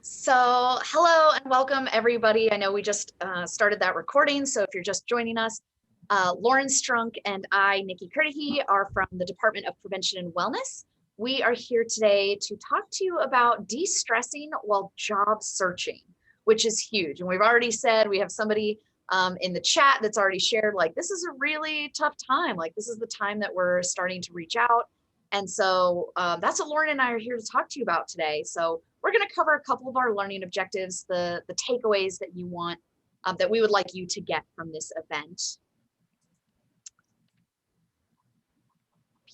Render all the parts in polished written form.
So, hello and welcome everybody. I know we just started that recording, so if you're just joining us, Lauren Strunk and I, Nikki Curtihy, are from the Department of Prevention and Wellness. We are here today to talk to you about de-stressing while job searching, which is huge. And we've already said we have somebody in the chat that's already shared, like, this is a really tough time. Like, this is the time that we're starting to reach out. And so that's what Lauren and I are here to talk to you about today. So we're going to cover a couple of our learning objectives, the takeaways that you want, that we would like you to get from this event.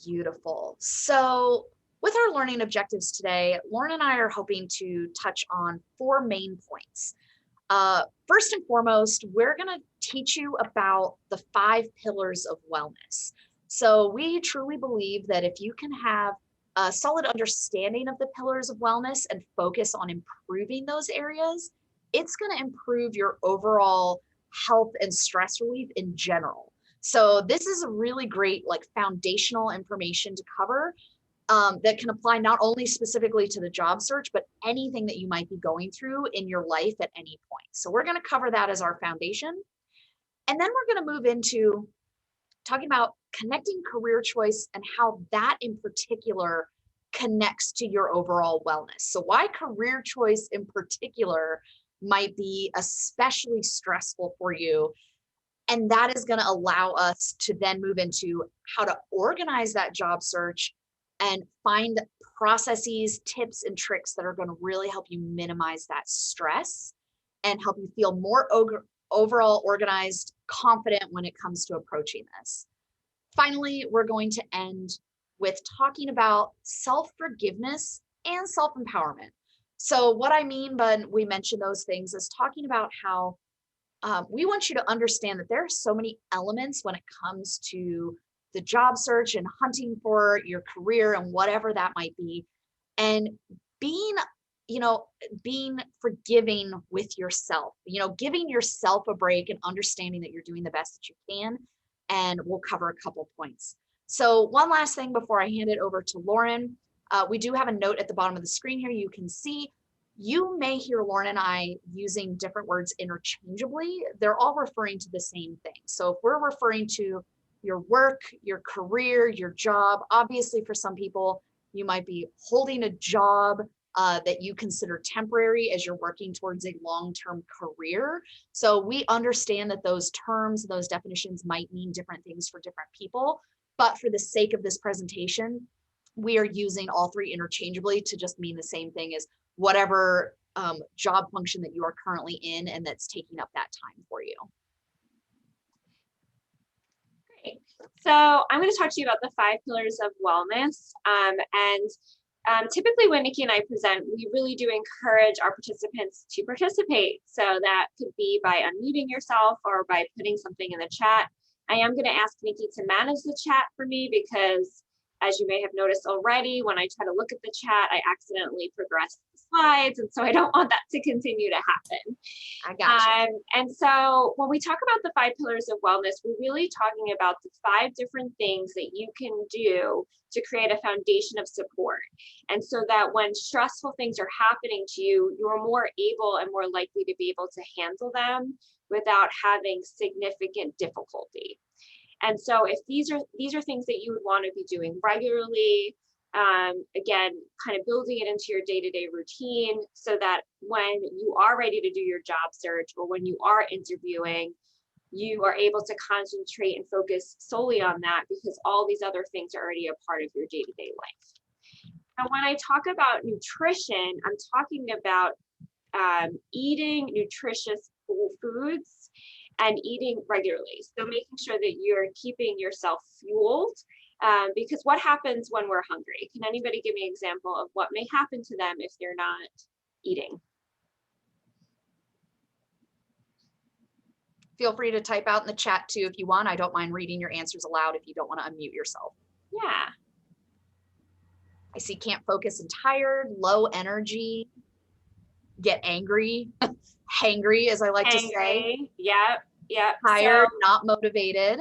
Beautiful. So with our learning objectives today, Lauren and I are hoping to touch on 4 main points. First and foremost, we're going to teach you about the 5 pillars of wellness. So we truly believe that if you can have a solid understanding of the pillars of wellness and focus on improving those areas, it's going to improve your overall health and stress relief in general. So this is a really great, like, foundational information to cover that can apply not only specifically to the job search, but anything that you might be going through in your life at any point. So we're going to cover that as our foundation. And then we're going to move into talking about connecting career choice and how that in particular connects to your overall wellness. So why career choice in particular might be especially stressful for you. And that is going to allow us to then move into how to organize that job search and find processes, tips, and tricks that are going to really help you minimize that stress and help you feel more overall organized, confident when it comes to approaching this. Finally, we're going to end with talking about self-forgiveness and self-empowerment. So what I mean when we mention those things is talking about how we want you to understand that there are so many elements when it comes to the job search and hunting for your career and whatever that might be. And being forgiving with yourself, giving yourself a break and understanding that you're doing the best that you can. And we'll cover a couple points. So one last thing before I hand it over to Lauren, we do have a note at the bottom of the screen here. You can see, you may hear Lauren and I using different words interchangeably. They're all referring to the same thing. So if we're referring to your work, your career, your job, obviously for some people, you might be holding a job that you consider temporary as you're working towards a long-term career. So we understand that those terms, those definitions might mean different things for different people, but for the sake of this presentation, we are using all 3 interchangeably to just mean the same thing as whatever job function that you are currently in and that's taking up that time for you. Great. So I'm going to talk to you about the 5 pillars of wellness. Typically when Nikki and I present, we really do encourage our participants to participate. So that could be by unmuting yourself or by putting something in the chat. I am going to ask Nikki to manage the chat for me because, as you may have noticed already, when I try to look at the chat, I accidentally progress the slides. And so I don't want that to continue to happen. I got you. And so when we talk about the 5 pillars of wellness, we're really talking about the 5 different things that you can do to create a foundation of support. And so that when stressful things are happening to you, you're more able and more likely to be able to handle them without having significant difficulty. And so if these are things that you would want to be doing regularly, again, kind of building it into your day-to-day routine so that when you are ready to do your job search or when you are interviewing, you are able to concentrate and focus solely on that because all these other things are already a part of your day-to-day life. Now, when I talk about nutrition, I'm talking about eating nutritious foods and eating regularly. So making sure that you're keeping yourself fueled, because what happens when we're hungry? Can anybody give me an example of what may happen to them if they're not eating? Feel free to type out in the chat too if you want. I don't mind reading your answers aloud if you don't want to unmute yourself. Yeah. I see can't focus and tired, low energy, get angry, hangry, as I like to say. Yep. Tired, not motivated.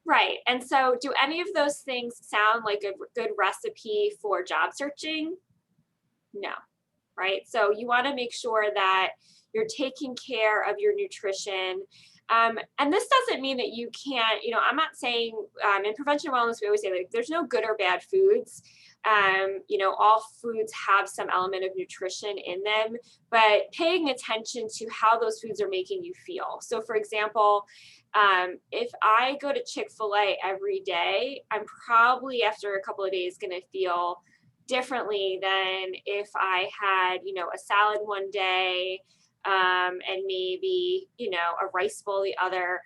Right. And so do any of those things sound like a good recipe for job searching? No. right? So you want to make sure that you're taking care of your nutrition. And this doesn't mean that you can't, you know, I'm not saying in prevention wellness, we always say like there's no good or bad foods. You know, all foods have some element of nutrition in them, but paying attention to how those foods are making you feel. So for example, if I go to Chick-fil-A every day, I'm probably after a couple of days going to feel differently than if I had, you know, a salad one day, and maybe, you know, a rice bowl the other,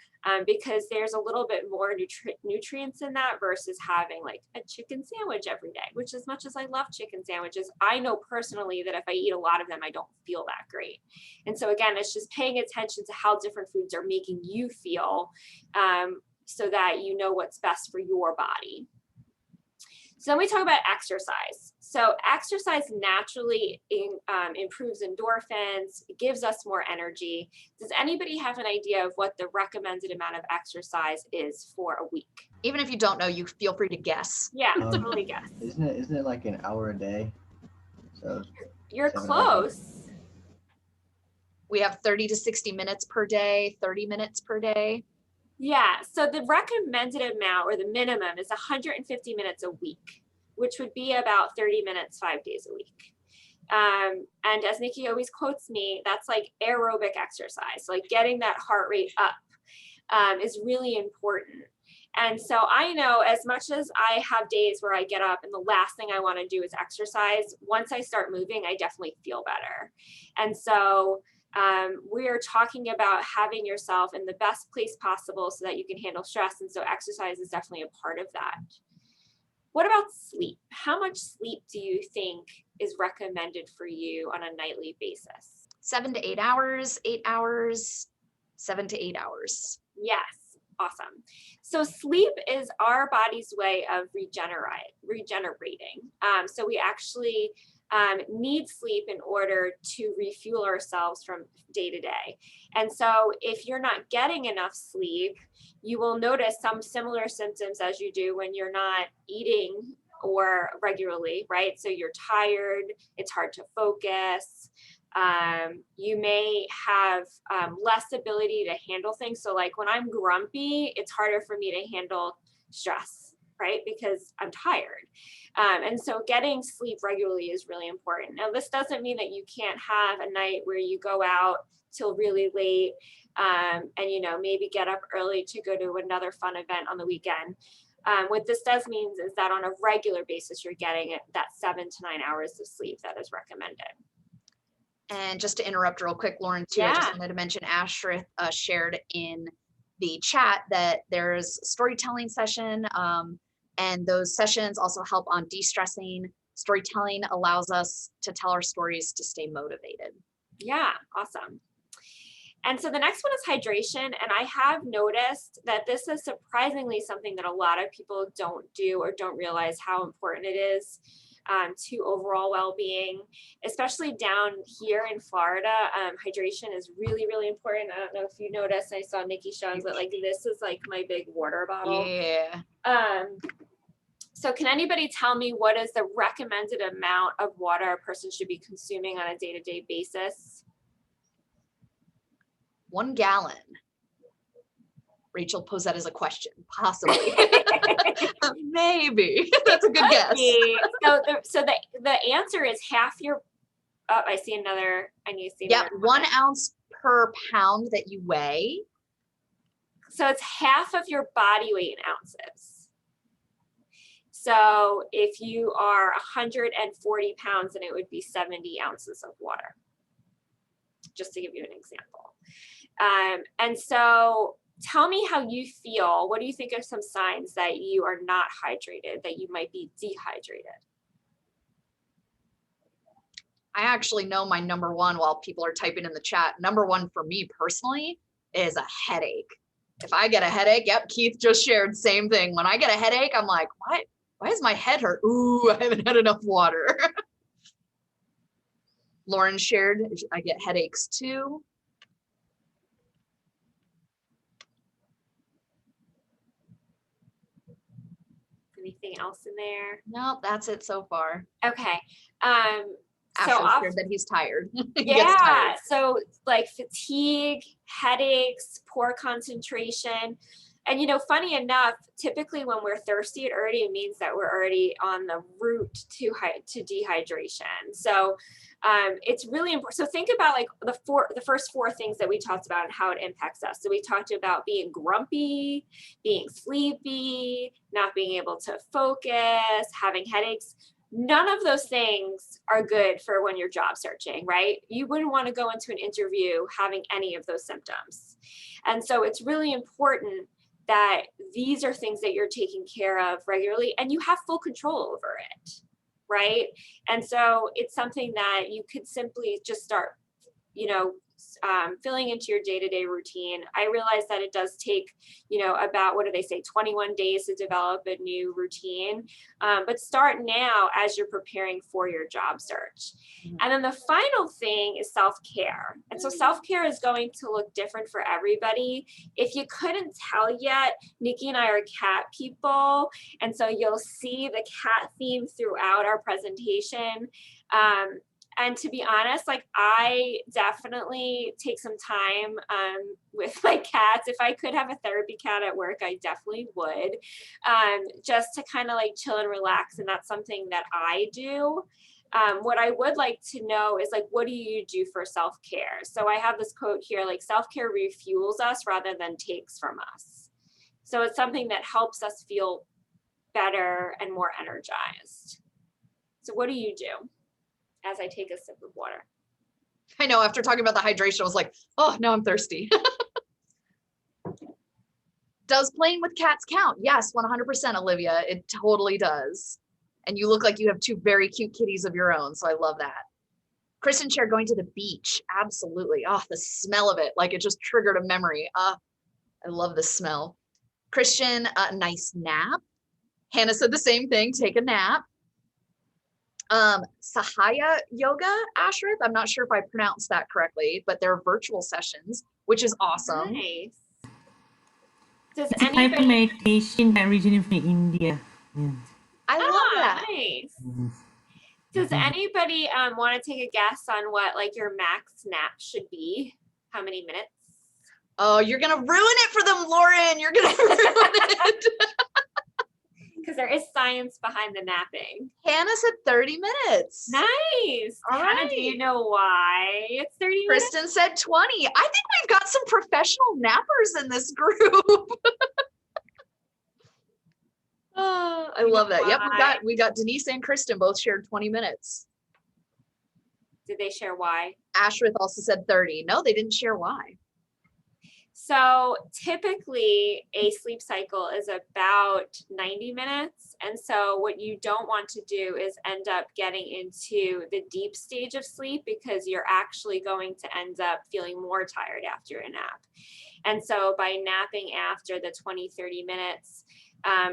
because there's a little bit more nutrients in that versus having like a chicken sandwich every day, which as much as I love chicken sandwiches, I know personally that if I eat a lot of them, I don't feel that great. And so again, it's just paying attention to how different foods are making you feel, so that you know what's best for your body. So then we talk about exercise. So exercise naturally improves endorphins, it gives us more energy. Does anybody have an idea of what the recommended amount of exercise is for a week? Even if you don't know, you feel free to guess. Yeah, totally guess. Isn't it like an hour a day? So You're 7 close. We have 30 to 60 minutes per day, 30 minutes per day. Yeah, so the recommended amount or the minimum is 150 minutes a week, which would be about 30 minutes, 5 days a week. And as Nikki always quotes me, that's like aerobic exercise, like getting that heart rate up, is really important. And so I know as much as I have days where I get up and the last thing I want to do is exercise, once I start moving, I definitely feel better. And so we're talking about having yourself in the best place possible so that you can handle stress. And so exercise is definitely a part of that. What about sleep? How much sleep do you think is recommended for you on a nightly basis? 7 to 8 hours, 8 hours, 7 to 8 hours. Yes, awesome. So sleep is our body's way of regenerating. So we actually need sleep in order to refuel ourselves from day to day. And so if you're not getting enough sleep, you will notice some similar symptoms as you do when you're not eating or regularly, right? So you're tired, it's hard to focus. You may have less ability to handle things. So like when I'm grumpy, it's harder for me to handle stress, right? Because I'm tired. And so getting sleep regularly is really important. Now, this doesn't mean that you can't have a night where you go out till really late, and, you know, maybe get up early to go to another fun event on the weekend. What this does mean is that on a regular basis, you're getting that 7 to 9 hours of sleep that is recommended. And just to interrupt real quick, Lauren, too, I just wanted to mention Ashrith shared in the chat that there's a storytelling session, and those sessions also help on de-stressing. Storytelling allows us to tell our stories to stay motivated. Yeah, awesome. And so the next one is hydration. And I have noticed that this is surprisingly something that a lot of people don't do or don't realize how important it is to overall well-being, especially down here in Florida. Hydration is really, really important. I don't know if you noticed, I saw Nikki showing that like this is like my big water bottle. Yeah. So can anybody tell me what is the recommended amount of water a person should be consuming on a day-to-day basis? 1 gallon. Rachel posed that as a question, possibly. Maybe. That's a good guess. So the answer is half your, oh, I see another, I need to see. Yep, 1 ounce per pound that you weigh. So it's half of your body weight in ounces. So if you are 140 pounds, then it would be 70 ounces of water, just to give you an example. And so tell me how you feel. What do you think are some signs that you are not hydrated, that you might be dehydrated? I actually know my number one while people are typing in the chat. Number one for me personally is a headache. If I get a headache, yep, Keith just shared same thing. When I get a headache, I'm like, what? Why does my head hurt? Ooh, I haven't had enough water. Lauren shared, I get headaches too. Anything else in there? Nope, that's it so far. Okay. Asher shared that he's tired. He gets Yeah, tired. so like fatigue, headaches, poor concentration. And funny enough, typically when we're thirsty, it already means that we're already on the route to dehydration. So it's really important. So think about like the first four things that we talked about and how it impacts us. So we talked about being grumpy, being sleepy, not being able to focus, having headaches. None of those things are good for when you're job searching, right? You wouldn't want to go into an interview having any of those symptoms. And so it's really important that these are things that you're taking care of regularly and you have full control over it, right? And so it's something that you could simply just start, filling into your day-to-day routine. I realize that it does take, about, what do they say, 21 days to develop a new routine. But start now as you're preparing for your job search. And then the final thing is self-care. And so self-care is going to look different for everybody. If you couldn't tell yet, Nikki and I are cat people. And so you'll see the cat theme throughout our presentation. And to be honest, like I definitely take some time with my cats. If I could have a therapy cat at work, I definitely would, just to kind of like chill and relax. And that's something that I do. What I would like to know is like, what do you do for self-care? So I have this quote here, like self-care refuels us rather than takes from us. So it's something that helps us feel better and more energized. So what do you do? As I take a sip of water. I know, after talking about the hydration, I was like, oh, now I'm thirsty. Does playing with cats count? Yes, 100%, Olivia. It totally does. And you look like you have two very cute kitties of your own, so I love that. Kristen shared going to the beach. Absolutely. Oh, the smell of it, like it just triggered a memory. I love the smell. Christian, nice nap. Hannah said the same thing, take a nap. Sahaya Yoga, Ashrith, I'm not sure if I pronounced that correctly, but they're virtual sessions, which is awesome. Nice. Does It's a type anybody? of meditation that originated from India. Yeah. I love that. Nice. Mhm. Does Mhm. anybody want to take a guess on what like your max nap should be? How many minutes? Oh, you're gonna ruin it for them, Lauren. You're gonna ruin it. Because there is science behind the napping. Hannah said 30 minutes. Nice. All Hannah, right. do you know why it's 30 minutes? Kristen said 20. I think we've got some professional nappers in this group. I love that. Yep, we got Denise and Kristen both shared 20 minutes. Did they share why? Ashrith also said 30. No, they didn't share why. So typically a sleep cycle is about 90 minutes. And so what you don't want to do is end up getting into the deep stage of sleep because you're actually going to end up feeling more tired after a nap. And so by napping after the 20-30 minutes,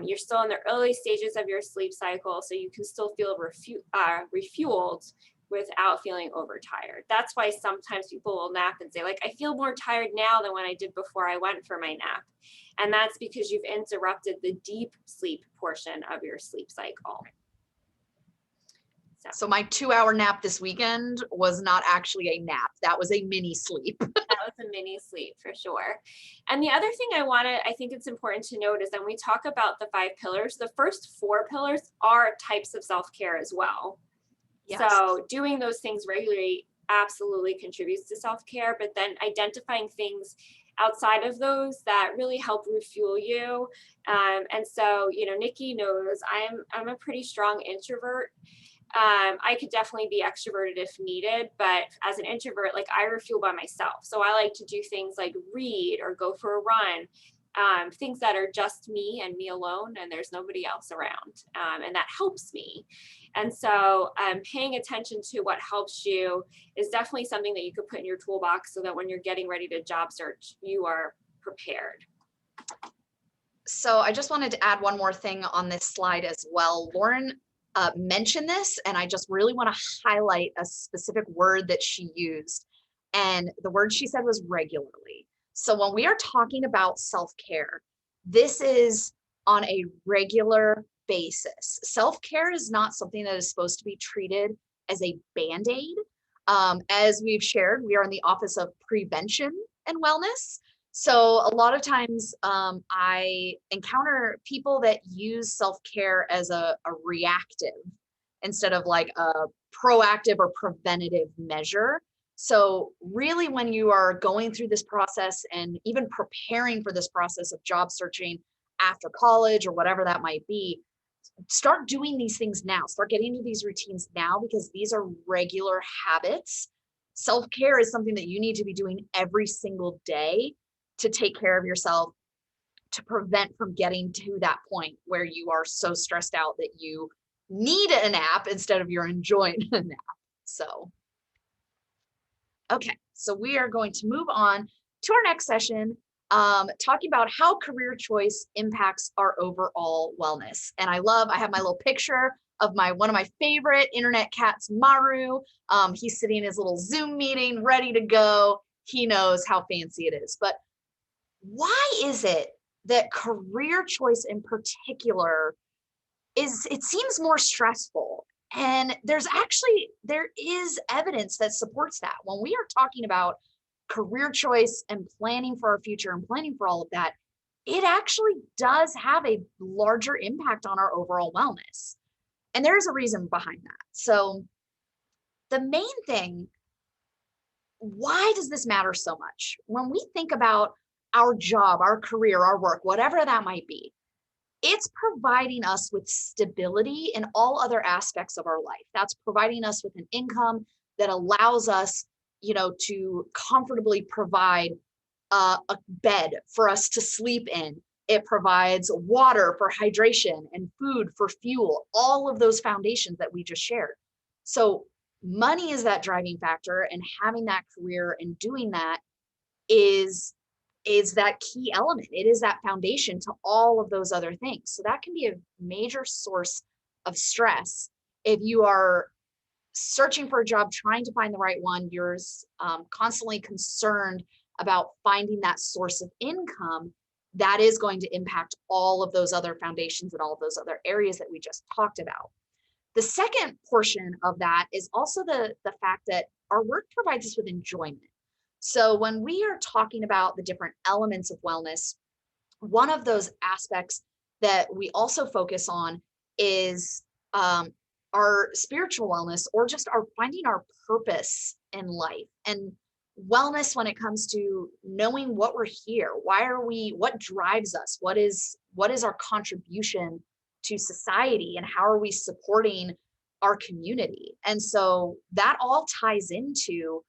you're still in the early stages of your sleep cycle, so you can still feel refueled without feeling overtired. That's why sometimes people will nap and say, like, I feel more tired now than when I did before I went for my nap. And that's because you've interrupted the deep sleep portion of your sleep cycle. So my 2-hour nap this weekend was not actually a nap. That was a mini sleep. That was a mini sleep for sure. And the other thing I think it's important to note is that when we talk about the 5 pillars, the first 4 pillars are types of self-care as well. Yes. So doing those things regularly absolutely contributes to self-care, but then identifying things outside of those that really help refuel you. And so, Nikki knows I'm a pretty strong introvert. I could definitely be extroverted if needed, but as an introvert, like I refuel by myself. So I like to do things like read or go for a run, things that are just me and me alone, and there's nobody else around. And that helps me. And so paying attention to what helps you is definitely something that you could put in your toolbox so that when you're getting ready to job search, you are prepared. So I just wanted to add one more thing on this slide as well. Lauren mentioned this, and I just really want to highlight a specific word that she used. And the word she said was regularly. So when we are talking about self-care, this is on a regular basis. Self-care is not something that is supposed to be treated as a Band-Aid. As we've shared, we are in the Office of Prevention and Wellness. So a lot of times I encounter people that use self-care as a reactive instead of like a proactive or preventative measure. So really when you are going through this process and even preparing for this process of job searching after college or whatever that might be, start doing these things now. Start getting into these routines now because these are regular habits. Self-care is something that you need to be doing every single day to take care of yourself, to prevent from getting to that point where you are so stressed out that you need a nap instead of you're enjoying a nap. So, okay, so we are going to move on to our next session, talking about how career choice impacts our overall wellness. And I have my little picture of one of my favorite internet cats, Maru. He's sitting in his little Zoom meeting, ready to go. He knows how fancy it is. But why is it that career choice in particular it seems more stressful? And there is evidence that supports that. When we are talking about career choice and planning for our future and planning for all of that, it actually does have a larger impact on our overall wellness. And there's a reason behind that. So the main thing, why does this matter so much? When we think about our job, our career, our work, whatever that might be, it's providing us with stability in all other aspects of our life. That's providing us with an income that allows us, to comfortably provide a bed for us to sleep in. It provides water for hydration and food for fuel, all of those foundations that we just shared. So money is that driving factor, and having that career and doing that is that key element. It is that foundation to all of those other things. So that can be a major source of stress. If you are searching for a job, trying to find the right one, you're constantly concerned about finding that source of income, that is going to impact all of those other foundations and all of those other areas that we just talked about. The second portion of that is also the fact that our work provides us with enjoyment. So when we are talking about the different elements of wellness, one of those aspects that we also focus on is our spiritual wellness, or just finding our purpose in life. And wellness when it comes to knowing what we're here, what drives us, what is our contribution to society, and how are we supporting our community. And so that all ties into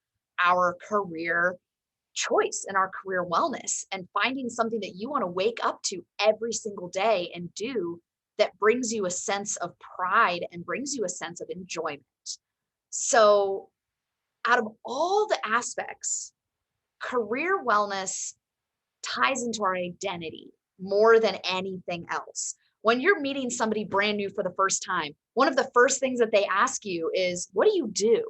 our career choice and our career wellness, and finding something that you want to wake up to every single day and do that brings you a sense of pride and brings you a sense of enjoyment. So out of all the aspects, career wellness ties into our identity more than anything else. When you're meeting somebody brand new for the first time, one of the first things that they ask you is, what do you do?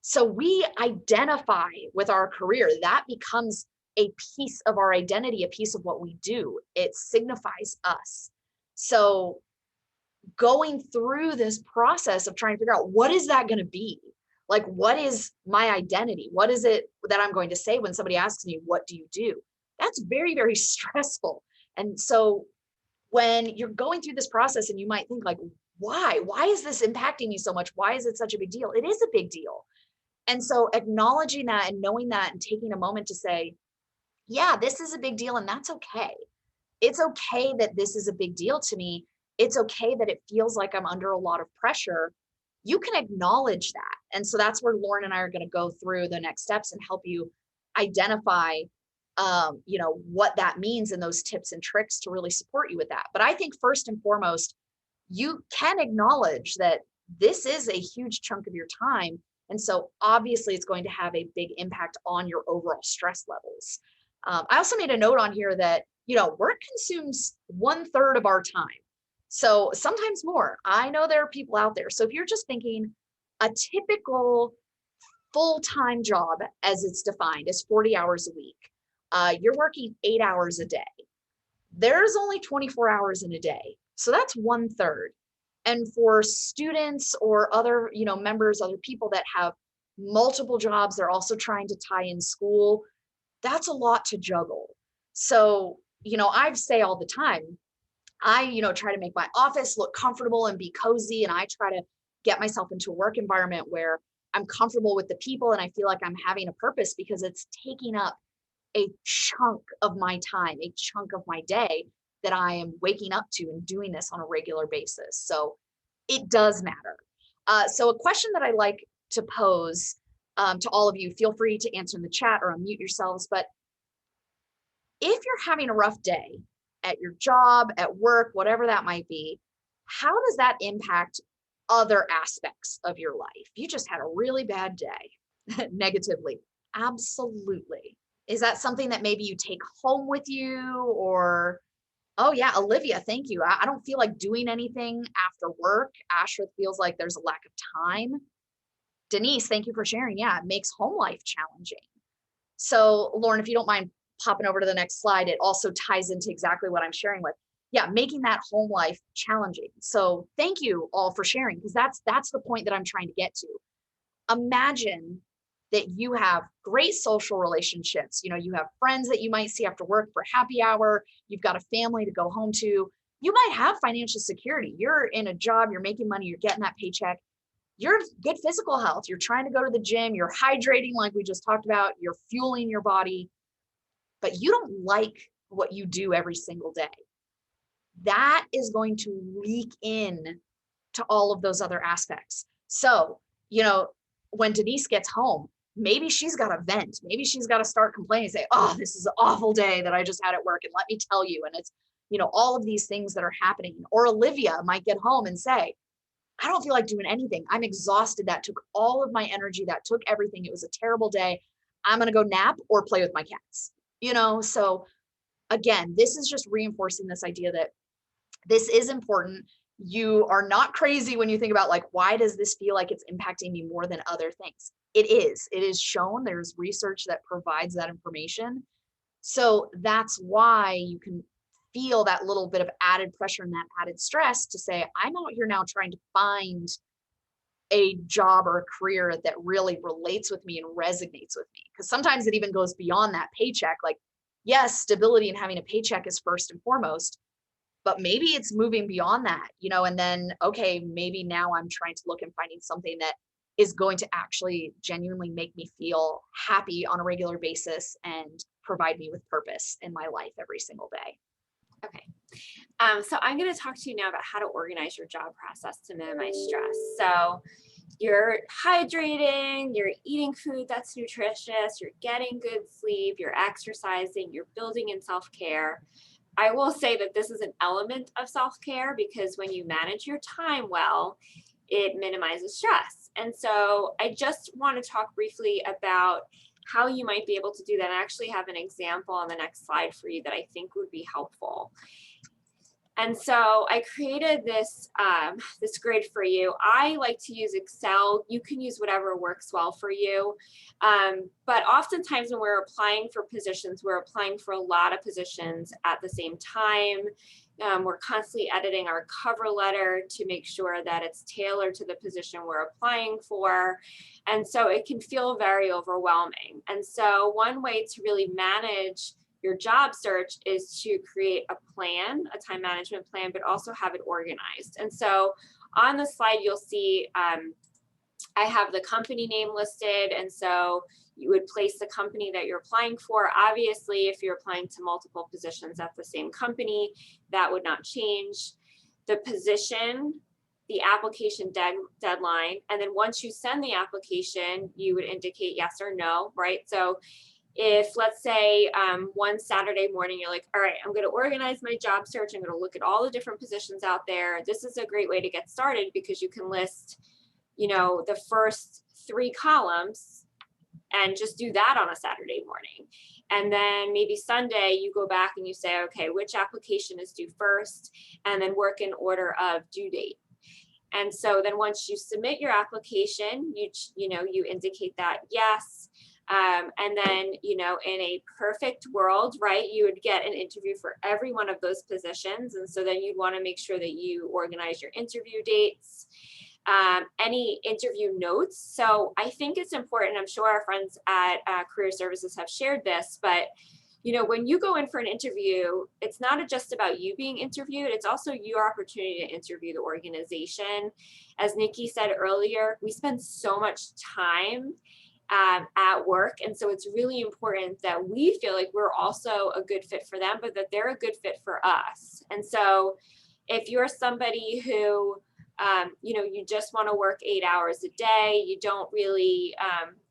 So we identify with our career. That becomes a piece of our identity, a piece of what we do. It signifies us. So going through this process of trying to figure out, what is that going to be? Like, what is my identity? What is it that I'm going to say when somebody asks me, what do you do? That's very, very stressful. And so when you're going through this process and you might think like, why is this impacting me so much? Why is it such a big deal? It is a big deal. And so acknowledging that and knowing that and taking a moment to say, yeah, this is a big deal, and that's okay. It's okay that this is a big deal to me. It's okay that it feels like I'm under a lot of pressure. You can acknowledge that. And so that's where Lauren and I are going to go through the next steps and help you identify, what that means and those tips and tricks to really support you with that. But I think first and foremost, you can acknowledge that this is a huge chunk of your time. And so obviously it's going to have a big impact on your overall stress levels. I also made a note on here that, work consumes 1/3 of our time. So sometimes more. I know there are people out there. So if you're just thinking a typical full-time job as it's defined is 40 hours a week, you're working 8 hours a day. There's only 24 hours in a day. So that's 1/3. And for students or other, members, other people that have multiple jobs, they're also trying to tie in school. That's a lot to juggle. So, I say all the time, I, try to make my office look comfortable and be cozy. And I try to get myself into a work environment where I'm comfortable with the people and I feel like I'm having a purpose because it's taking up a chunk of my time, a chunk of my day that I am waking up to and doing this on a regular basis. So it does matter. So a question that I like to pose to all of you, feel free to answer in the chat or unmute yourselves, but if you're having a rough day at your job, at work, whatever that might be, how does that impact other aspects of your life? You just had a really bad day negatively. Absolutely. Is that something that maybe you take home with you or, oh yeah, Olivia, thank you. I don't feel like doing anything after work. Ashworth feels like there's a lack of time. Denise, thank you for sharing. Yeah, it makes home life challenging. So Lauren, if you don't mind popping over to the next slide, it also ties into exactly what I'm sharing with. Yeah, making that home life challenging. So thank you all for sharing, because that's the point that I'm trying to get to. Imagine that you have great social relationships. You have friends that you might see after work for happy hour. You've got a family to go home to. You might have financial security. You're in a job, you're making money, you're getting that paycheck. You're good physical health. You're trying to go to the gym, you're hydrating like we just talked about, you're fueling your body, but you don't like what you do every single day. That is going to leak in to all of those other aspects. So, when Denise gets home, maybe she's got to vent. Maybe she's got to start complaining, say, oh, this is an awful day that I just had at work. And let me tell you, and it's, all of these things that are happening. Or Olivia might get home and say, I don't feel like doing anything. I'm exhausted. That took all of my energy. That took everything. It was a terrible day. I'm going to go nap or play with my cats, So again, this is just reinforcing this idea that this is important. You are not crazy when you think about, like, why does this feel like it's impacting me more than other things? It is shown. There's research that provides that information. So that's why you can feel that little bit of added pressure and that added stress to say, I'm out here now trying to find a job or a career that really relates with me and resonates with me. Because sometimes it even goes beyond that paycheck. Like, yes, stability and having a paycheck is first and foremost, but maybe it's moving beyond that, and then, okay, maybe now I'm trying to look and finding something that is going to actually genuinely make me feel happy on a regular basis and provide me with purpose in my life every single day. Okay. So I'm going to talk to you now about how to organize your job process to minimize stress. So you're hydrating, you're eating food that's nutritious, you're getting good sleep, you're exercising, you're building in self-care. I will say that this is an element of self-care because when you manage your time well, it minimizes stress. And so I just want to talk briefly about how you might be able to do that. I actually have an example on the next slide for you that I think would be helpful. And so I created this, this grid for you. I like to use Excel. You can use whatever works well for you. But oftentimes when we're applying for positions, we're applying for a lot of positions at the same time. We're constantly editing our cover letter to make sure that it's tailored to the position we're applying for. And so it can feel very overwhelming. And so one way to really manage your job search is to create a plan, a time management plan, but also have it organized. And so on the slide, you'll see I have the company name listed. And so you would place the company that you're applying for. Obviously, if you're applying to multiple positions at the same company, that would not change. The position, the application deadline, and then once you send the application, you would indicate yes or no, right? So if, let's say, one Saturday morning, you're like, all right, I'm going to organize my job search. I'm going to look at all the different positions out there. This is a great way to get started because you can list, the first 3 columns and just do that on a Saturday morning. And then maybe Sunday, you go back and you say, okay, which application is due first? And then work in order of due date. And so then once you submit your application, you indicate that yes, And then, you know, in a perfect world, right, you would get an interview for every one of those positions. And so then you'd want to make sure that you organize your interview dates, any interview notes. So I think it's important, I'm sure our friends at Career Services have shared this, but you know, when you go in for an interview, it's not just about you being interviewed, it's also your opportunity to interview the organization. As Nikki said earlier, we spend so much time at work. And so it's really important that we feel like we're also a good fit for them, but that they're a good fit for us. And so if you're somebody who, you know, you just want to work 8 hours a day, you don't really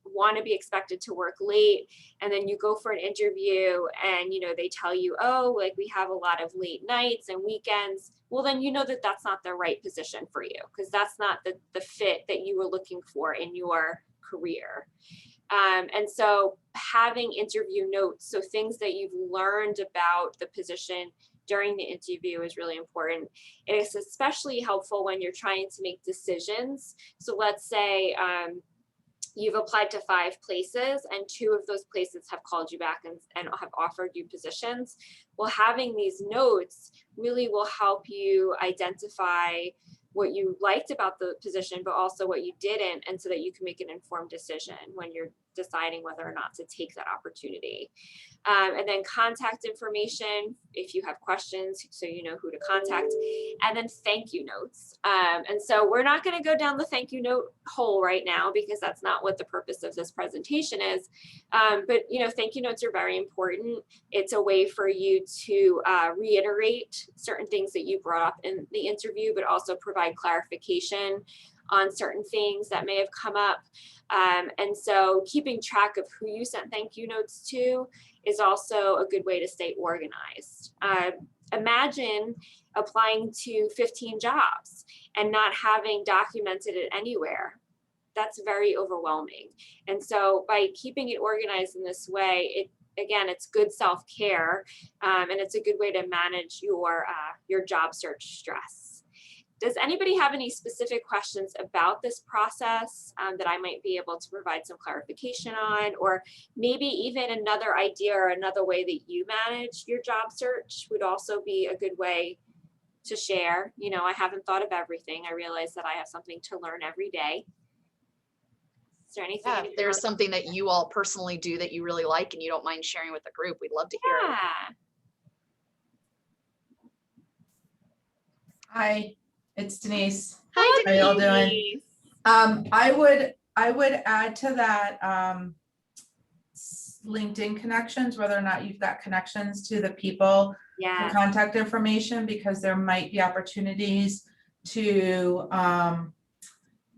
want to be expected to work late, and then you go for an interview and, you know, they tell you, oh, like we have a lot of late nights and weekends, well, then you know that that's not the right position for you, because that's not the fit that you were looking for in your career. And so having interview notes, so things that you've learned about the position during the interview is really important. It is especially helpful when you're trying to make decisions. So let's say you've applied to 5 places and 2 of those places have called you back and have offered you positions. Well, having these notes really will help you identify what you liked about the position, but also what you didn't, and so that you can make an informed decision when you're deciding whether or not to take that opportunity. And then contact information if you have questions, so you know who to contact, and then thank you notes. And so we're not going to go down the thank you note hole right now, because that's not what the purpose of this presentation is. But you know, thank you notes are very important. It's a way for you to reiterate certain things that you brought up in the interview, but also provide clarification on certain things that may have come up. And so keeping track of who you sent thank you notes to is also a good way to stay organized. Imagine applying to 15 jobs and not having documented it anywhere. That's very overwhelming. And so by keeping it organized in this way, again, it's good self-care, and it's a good way to manage your job search stress. Does anybody have any specific questions about this process that I might be able to provide some clarification on, or maybe even another idea or another way that you manage your job search would also be a good way to share? You know, I haven't thought of everything. I realize that I have something to learn every day. Is there anything? Yeah, if there's something that you all personally do that you really like and you don't mind sharing with the group, we'd love to hear it. Hi, it's Denise. Hi, How y'all doing? Denise. I would add to that LinkedIn connections, whether or not you've got connections to the people, the Yeah. contact information, because there might be opportunities to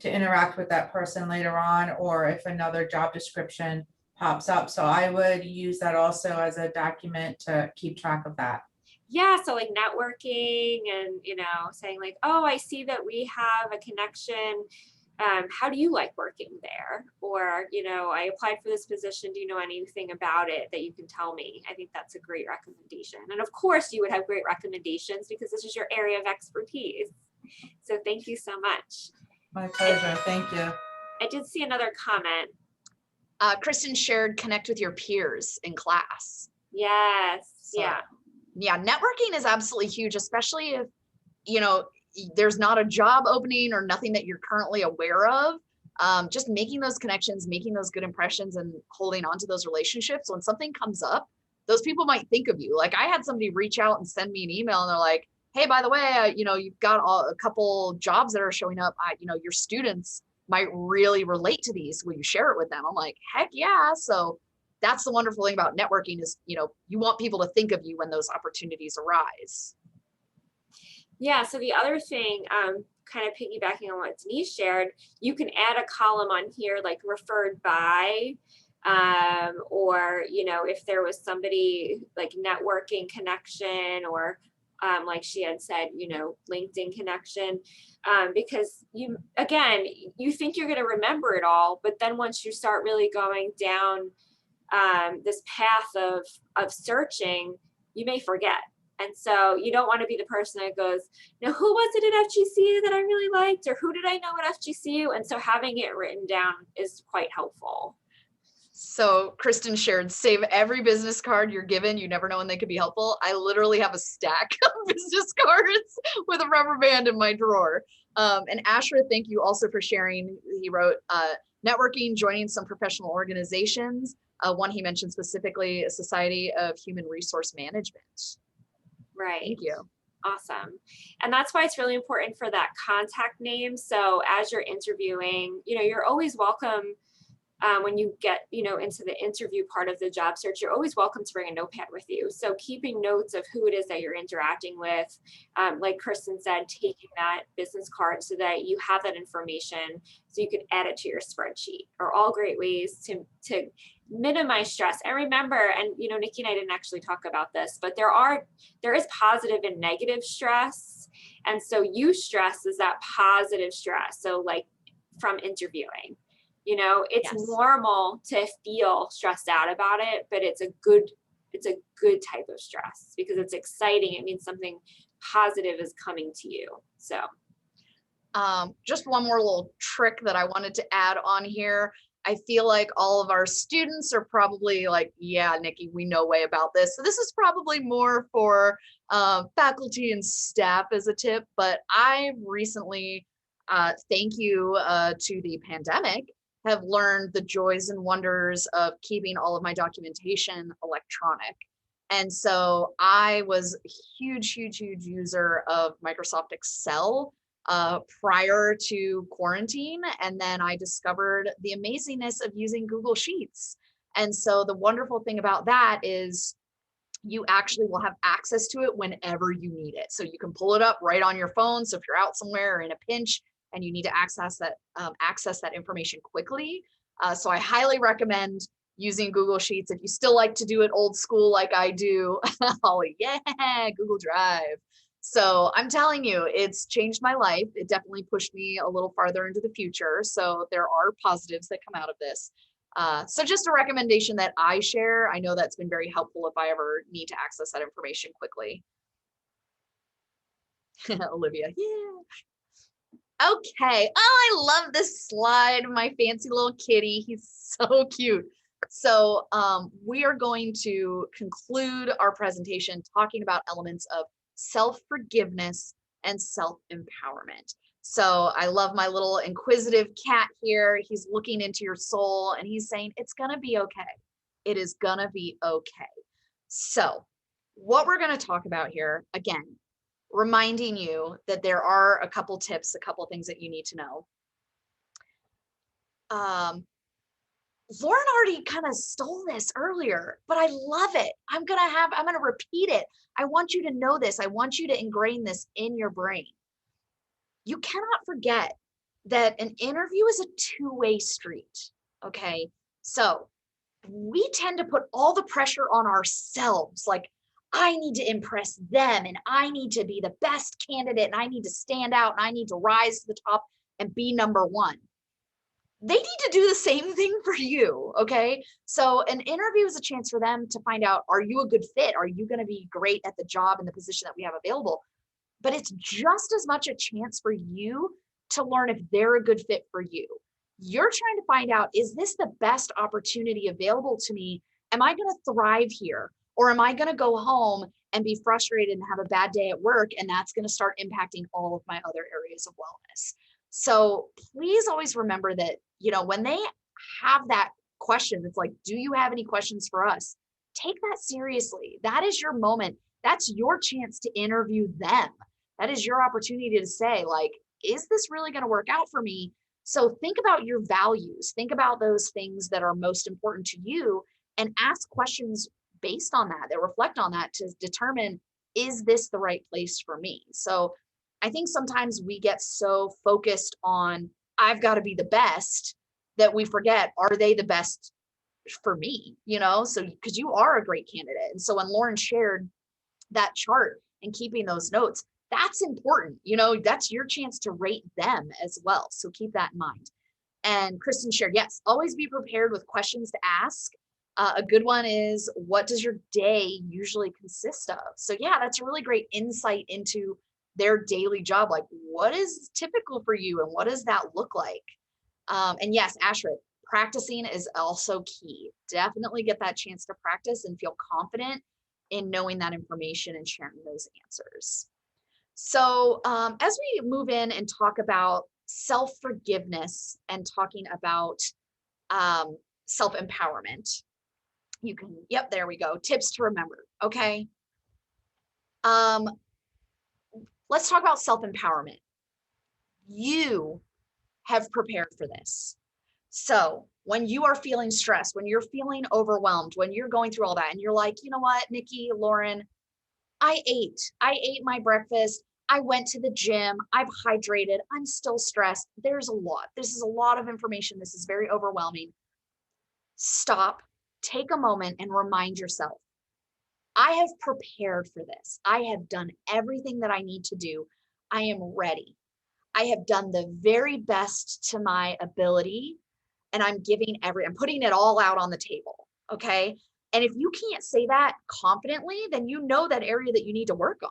interact with that person later on, or if another job description pops up. So I would use that also as a document to keep track of that. Yeah, so like networking and, you know, saying like, oh, I see that we have a connection. How do you like working there? Or, you know, I applied for this position. Do you know anything about it that you can tell me? I think that's a great recommendation. And of course you would have great recommendations because this is your area of expertise. So thank you so much. My pleasure, thank you. I did see another comment. Kristen shared connect with your peers in class. Yes, So, yeah. Yeah, networking is absolutely huge, especially if, you know, there's not a job opening or nothing that you're currently aware of. Just making those connections, making those good impressions and holding on to those relationships. When something comes up, those people might think of you. Like I had somebody reach out and send me an email and they're like, hey, by the way, you know, you've got a couple jobs that are showing up. You know, your students might really relate to these. Will you share it with them? I'm like, heck yeah. So that's the wonderful thing about networking is, you know, you want people to think of you when those opportunities arise. Yeah, so the other thing, kind of piggybacking on what Denise shared, you can add a column on here like referred by, or, you know, if there was somebody like networking connection or like she had said, you know, LinkedIn connection, because you, again, you think you're going to remember it all, but then once you start really going down this path of searching, you may forget. And so you don't want to be the person that goes, now who was it at FGCU that I really liked, or who did I know at FGCU? And so having it written down is quite helpful. So Kristen shared, save every business card you're given. You never know when they could be helpful. I literally have a stack of business cards with a rubber band in my drawer. And Asher, thank you also for sharing. He wrote, networking, joining some professional organizations. One he mentioned specifically, a Society of Human Resource Management. Right. Thank you. Awesome. And that's why it's really important for that contact name. So as you're interviewing, you're always welcome. When you get, into the interview part of the job search, you're always welcome to bring a notepad with you. So keeping notes of who it is that you're interacting with, like Kristen said, taking that business card so that you have that information so you can add it to your spreadsheet are all great ways to minimize stress. And remember, and Nikki and I didn't actually talk about this, but there is positive and negative stress. And so eustress is that positive stress. So like from interviewing. It's Yes. normal to feel stressed out about it, but it's a good type of stress because it's exciting. It means something positive is coming to you. So just one more little trick that I wanted to add on here. I feel like all of our students are probably like, yeah, Nikki, we know way about this. So this is probably more for faculty and staff as a tip, but I recently, thank you to the pandemic, have learned the joys and wonders of keeping all of my documentation electronic. And so I was a huge user of Microsoft Excel prior to quarantine. And then I discovered the amazingness of using Google Sheets. And so the wonderful thing about that is you actually will have access to it whenever you need it. So you can pull it up right on your phone. So if you're out somewhere or in a pinch and you need to access that information quickly. So I highly recommend using Google Sheets. If you still like to do it old school like I do, oh yeah, Google Drive. So I'm telling you, it's changed my life. It definitely pushed me a little farther into the future. So there are positives that come out of this. So just a recommendation that I share. I know that's been very helpful if I ever need to access that information quickly. Olivia, yeah. Okay. Oh, I love this slide. My fancy little kitty. He's so cute. So we are going to conclude our presentation talking about elements of self-forgiveness and self-empowerment. So I love my little inquisitive cat here. He's looking into your soul and he's saying, it's gonna be okay. It is gonna be okay. So what we're gonna talk about here, again, reminding you that there are a couple tips, a couple things that you need to know. Lauren already kind of stole this earlier, but I love it. I'm gonna repeat it. I want you to know this. I want you to ingrain this in your brain. You cannot forget that an interview is a two-way street, okay? So we tend to put all the pressure on ourselves, like, I need to impress them and I need to be the best candidate and I need to stand out and I need to rise to the top and be number one. They need to do the same thing for you, okay? So an interview is a chance for them to find out, are you a good fit? Are you going to be great at the job and the position that we have available? But it's just as much a chance for you to learn if they're a good fit for you. You're trying to find out, is this the best opportunity available to me? Am I going to thrive here? Or am I going to go home and be frustrated and have a bad day at work? And that's going to start impacting all of my other areas of wellness. So please always remember that, when they have that question, it's like, do you have any questions for us? Take that seriously. That is your moment. That's your chance to interview them. That is your opportunity to say, like, is this really going to work out for me? So think about your values. Think about those things that are most important to you and ask questions based on that reflect on that to determine, is this the right place for me? So I think sometimes we get so focused on, I've got to be the best, that we forget, are they the best for me? So because you are a great candidate. And so when Lauren shared that chart and keeping those notes, that's important. That's your chance to rate them as well. So keep that in mind. And Kristen shared, yes, always be prepared with questions to ask. A good one is, what does your day usually consist of? So yeah, that's a really great insight into their daily job. Like, what is typical for you and what does that look like? And yes, Ashrit, practicing is also key. Definitely get that chance to practice and feel confident in knowing that information and sharing those answers. So as we move in and talk about self-forgiveness and talking about self-empowerment, you can, yep, there we go. Tips to remember, okay? Let's talk about self-empowerment. You have prepared for this. So when you are feeling stressed, when you're feeling overwhelmed, when you're going through all that and you're like, you know what, Nikki, Lauren, I ate my breakfast. I went to the gym. I've hydrated. I'm still stressed. There's a lot. This is a lot of information. This is very overwhelming. Stop, take a moment and remind yourself, I have prepared for this. I have done everything that I need to do. I am ready. I have done the very best to my ability, and I'm putting it all out on the table. Okay. And if you can't say that confidently, then you know that area that you need to work on.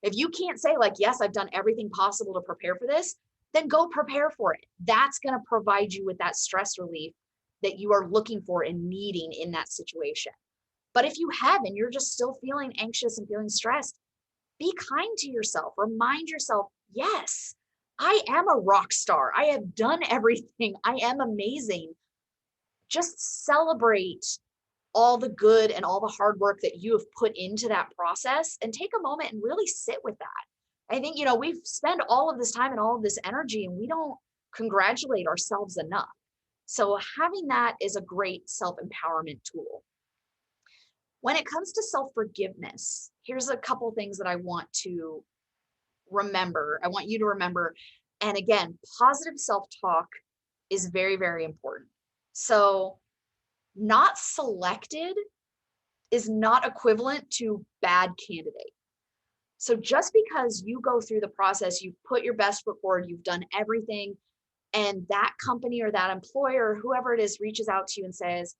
If you can't say like, yes, I've done everything possible to prepare for this, then go prepare for it. That's going to provide you with that stress relief that you are looking for and needing in that situation. But if you haven't, you're just still feeling anxious and feeling stressed, be kind to yourself. Remind yourself, yes, I am a rock star. I have done everything. I am amazing. Just celebrate all the good and all the hard work that you have put into that process and take a moment and really sit with that. I think, we spend all of this time and all of this energy and we don't congratulate ourselves enough. So having that is a great self-empowerment tool. When it comes to self-forgiveness, here's a couple things that I want to remember. I want you to remember. And again, positive self-talk is very, very important. So not selected is not equivalent to bad candidate. So just because you go through the process, you've put your best foot forward, you've done everything, and that company or that employer, whoever it is, reaches out to you and says,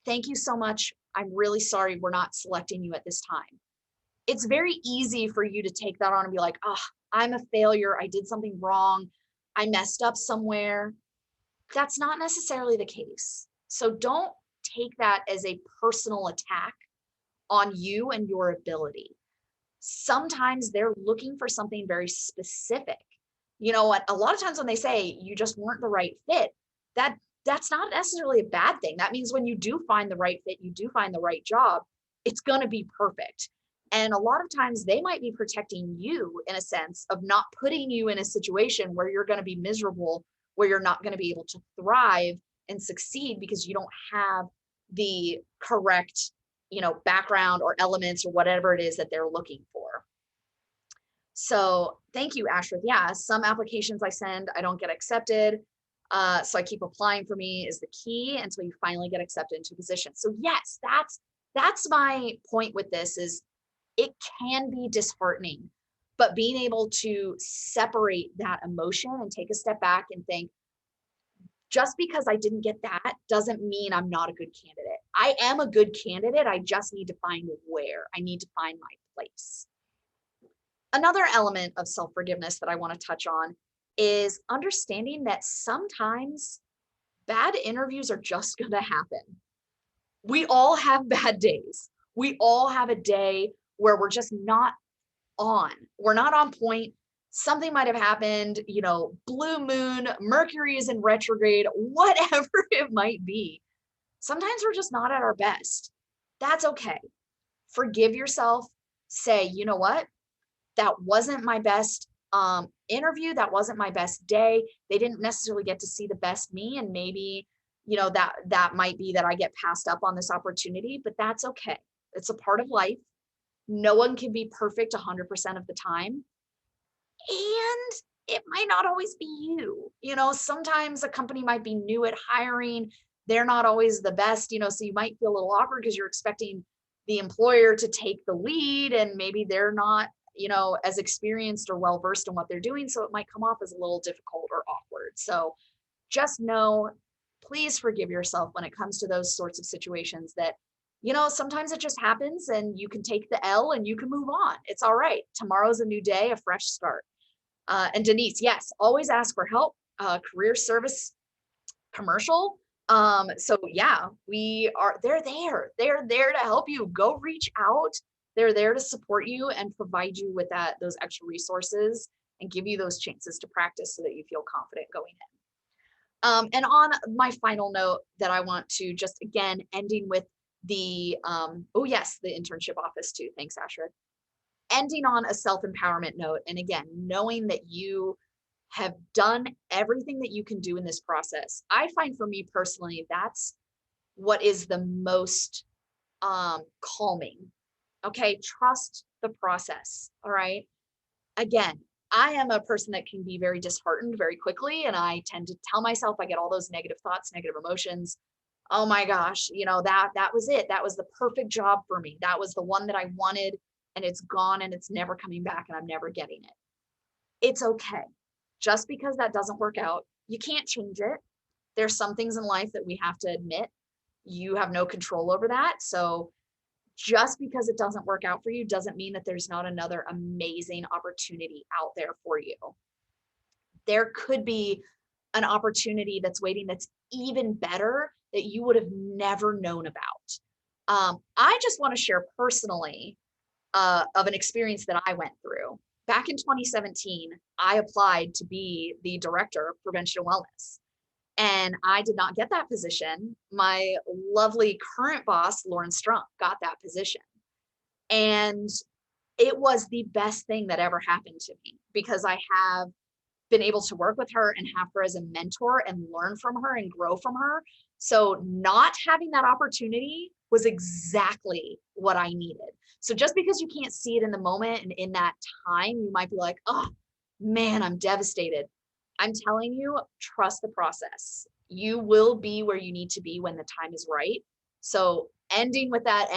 thank you so much. I'm really sorry we're not selecting you at this time. It's very easy for you to take that on and be like, oh, I'm a failure. I did something wrong. I messed up somewhere. That's not necessarily the case. So don't take that as a personal attack on you and your ability. Sometimes they're looking for something very specific. You know what? A lot of times when they say you just weren't the right fit, that's not necessarily a bad thing. That means when you do find the right fit, you do find the right job, it's going to be perfect. And a lot of times they might be protecting you in a sense of not putting you in a situation where you're going to be miserable, where you're not going to be able to thrive and succeed because you don't have the correct, background or elements or whatever it is that they're looking for. So thank you, Ashworth. Yeah, some applications I send, I don't get accepted. So I keep applying for me is the key until you finally get accepted into a position. So yes, that's my point with this is it can be disheartening, but being able to separate that emotion and take a step back and think, just because I didn't get that doesn't mean I'm not a good candidate. I am a good candidate. I just need to find where. I need to find my place. Another element of self-forgiveness that I want to touch on is understanding that sometimes bad interviews are just going to happen. We all have bad days. We all have a day where we're just not on. We're not on point. Something might have happened, blue moon, Mercury is in retrograde, whatever it might be. Sometimes we're just not at our best. That's okay. Forgive yourself. Say, you know what? That wasn't my best interview. That wasn't my best day. They didn't necessarily get to see the best me. And maybe, that might be that I get passed up on this opportunity, but that's okay. It's a part of life. No one can be perfect 100% of the time. And it might not always be you. Sometimes a company might be new at hiring. They're not always the best, so you might feel a little awkward because you're expecting the employer to take the lead and maybe they're not, as experienced or well-versed in what they're doing. So it might come off as a little difficult or awkward. So just know, please forgive yourself when it comes to those sorts of situations that, sometimes it just happens and you can take the L and you can move on. It's all right. Tomorrow's a new day, a fresh start. And Denise, yes, always ask for help. Career service commercial So yeah, they're there to help you. Go reach out. They're there to support you and provide you with those extra resources and give you those chances to practice so that you feel confident going in. And on my final note that I want to just again ending with the oh yes, the internship office too. Thanks, Asher. Ending on a self-empowerment note, and again, knowing that you have done everything that you can do in this process. I find for me personally, that's what is the most calming. Okay, trust the process. All right. Again, I am a person that can be very disheartened very quickly, and I tend to tell myself I get all those negative thoughts, negative emotions. Oh my gosh, that was it. That was the perfect job for me. That was the one that I wanted, and it's gone, and it's never coming back, and I'm never getting it. It's okay. Just because that doesn't work out, you can't change it. There's some things in life that we have to admit you have no control over that. So just because it doesn't work out for you doesn't mean that there's not another amazing opportunity out there for you. There could be an opportunity that's waiting that's even better that you would have never known about. I just want to share personally of an experience that I went through. Back in 2017, I applied to be the director of prevention and wellness. And I did not get that position. My lovely current boss, Lauren Strunk, got that position. And it was the best thing that ever happened to me because I have been able to work with her and have her as a mentor and learn from her and grow from her. So not having that opportunity was exactly what I needed. So just because you can't see it in the moment and in that time, you might be like, oh man, I'm devastated. I'm telling you, trust the process. You will be where you need to be when the time is right. So ending with that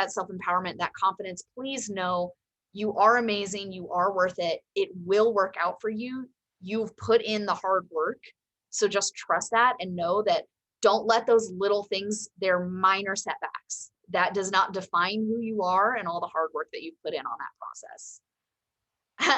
self-empowerment, that confidence, please know you are amazing. You are worth it. It will work out for you. You've put in the hard work. So just trust that and know that don't let those little things, they're minor setbacks. That does not define who you are and all the hard work that you've put in on that process.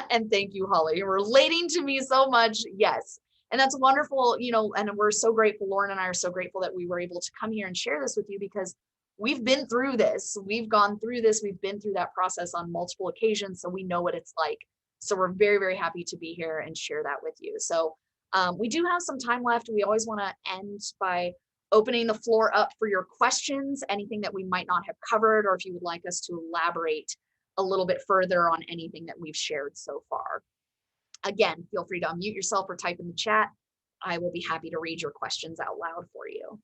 And thank you, Holly. You're relating to me so much. Yes. And that's wonderful, and we're so grateful. Lauren and I are so grateful that we were able to come here and share this with you because we've been through this. We've gone through this. We've been through that process on multiple occasions. So we know what it's like. So we're very, very happy to be here and share that with you. So we do have some time left. We always want to end by opening the floor up for your questions, anything that we might not have covered, or if you would like us to elaborate a little bit further on anything that we've shared so far. Again, feel free to unmute yourself or type in the chat. I will be happy to read your questions out loud for you.